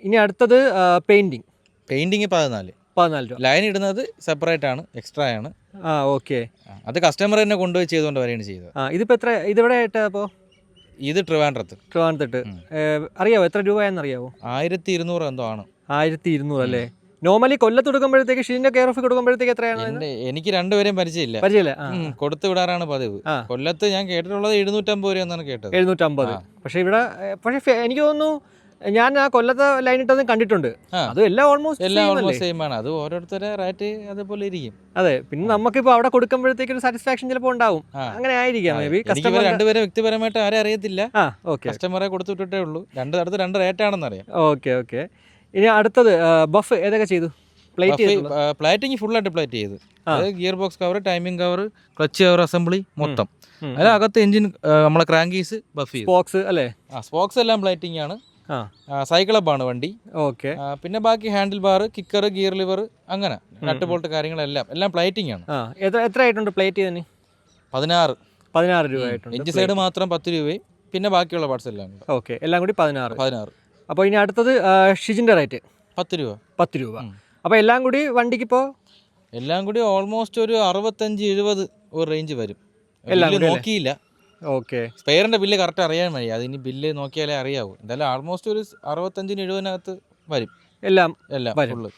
ഇനി അടുത്തത് painting. Painting 14 രൂപ. ലൈൻ ഇടുന്നത് സെപ്പറേറ്റ് ആണ്, എക്സ്ട്രാ ആണ്. ഓക്കെ. അത് കസ്റ്റമർ തന്നെ കൊണ്ടുപോയി ചെയ്തുകൊണ്ട് വരെയാണ് ചെയ്തത്. ഇതിപ്പോൾ എത്ര, ഇതെവിടെ ആയിട്ടാ? അപ്പോൾ ഇത് ട്രിവാൻഡ്രത്ത്. അറിയാവോ എത്ര രൂപയെന്ന് അറിയാവോ? 1200 എന്തോ ആണ്. 1200 അല്ലേ? നോർമലി കൊല്ലത്ത് കൊടുക്കുമ്പോഴത്തേക്ക് ഷീൻ്റെ കെയർ ഓഫ് കൊടുക്കുമ്പോഴത്തേക്ക് എത്രയാണ്? എനിക്ക് രണ്ടുപേരെയും പരിചയമില്ല. കൊടുത്തു വിടാറാണ് പതിവ്. കൊല്ലത്ത് ഞാൻ കേട്ടിട്ടുള്ളത് 750 രൂപ എന്നാണ് കേട്ടത്. 750. പക്ഷെ ഇവിടെ എനിക്ക് തോന്നുന്നു ഞാൻ ആ കൊല്ലത്തെ ലൈൻ ഇട്ടതും കണ്ടിട്ടുണ്ട്. അതും എല്ലാം ഓൾമോസ്റ്റ് സെയിം ആണ്. അത് ഓരോരുത്തരുടെ റേറ്റ് അതേപോലെ ഇരിക്കും. അതെ. പിന്നെ നമുക്കിപ്പോൾ അവിടെ കൊടുക്കുമ്പോഴത്തേക്ക് ഒരു സാറ്റിസ്ഫാക്ഷൻ ചിലപ്പോൾ ഉണ്ടാവും. അങ്ങനെ ആയിരിക്കാം. മേ ബി കസ്റ്റമർ രണ്ടുപേരെ വ്യക്തിപരമായിട്ട് ആരെ അറിയത്തില്ല. കസ്റ്റമറെ കൊടുത്തു വിട്ടിട്ടേ ഉള്ളൂ. രണ്ട് റേറ്റ് ആണെന്ന് അറിയാം. ഓക്കെ. ഇനി അടുത്തത് ബഫ് ഏതൊക്കെ ചെയ്തു? പ്ലേറ്റിംഗ് ഫുള്ളായിട്ട് പ്ലേറ്റ് ചെയ്തു. Gear box cover, timing cover, clutch cover, assembly മൊത്തം. അതിനകത്ത് എഞ്ചിൻ, നമ്മളെ ക്രാങ്കീസ്, ബഫ് ചെയ്തു. സ്പോക്സ് അല്ലേ? സ്പോക്സ് എല്ലാം പ്ലേറ്റിംഗ് ആണ്. സൈക്കിളപ്പാണ് വണ്ടി. ഓക്കെ. പിന്നെ ബാക്കി handle bar, kicker, gear lever, അങ്ങനെ നട്ട് ബോൾട്ട് കാര്യങ്ങളെല്ലാം പ്ലേറ്റിംഗ് ആണ്. എത്ര ആയിട്ടുണ്ട് പ്ലേറ്റ് ചെയ്തതിന്? 16 രൂപ ആയിട്ടുണ്ട്. എഞ്ചിൻ സൈഡ് മാത്രം 10 രൂപയും പിന്നെ ബാക്കിയുള്ള പാർട്സ് എല്ലാം. ഓക്കെ, എല്ലാം കൂടി 16. അപ്പോൾ ഇനി അടുത്തത് ഷിജിൻ്റെ റേറ്റ് 10 രൂപ. അപ്പോൾ എല്ലാം കൂടി വണ്ടിക്ക് ഇപ്പോൾ എല്ലാം കൂടി ഓൾമോസ്റ്റ് ഒരു 65-70 ഒരു റേഞ്ച് വരും. നോക്കിയില്ല. ഓക്കെ. സ്പെയറിന്റെ ബില്ല് കറക്റ്റ് അറിയാൻ മതി. അതിന് ബില്ല് നോക്കിയാലേ അറിയാവൂ. എന്തായാലും ആൾമോസ്റ്റ് ഒരു 65-70 വരും എല്ലാം ഫുള്ള്.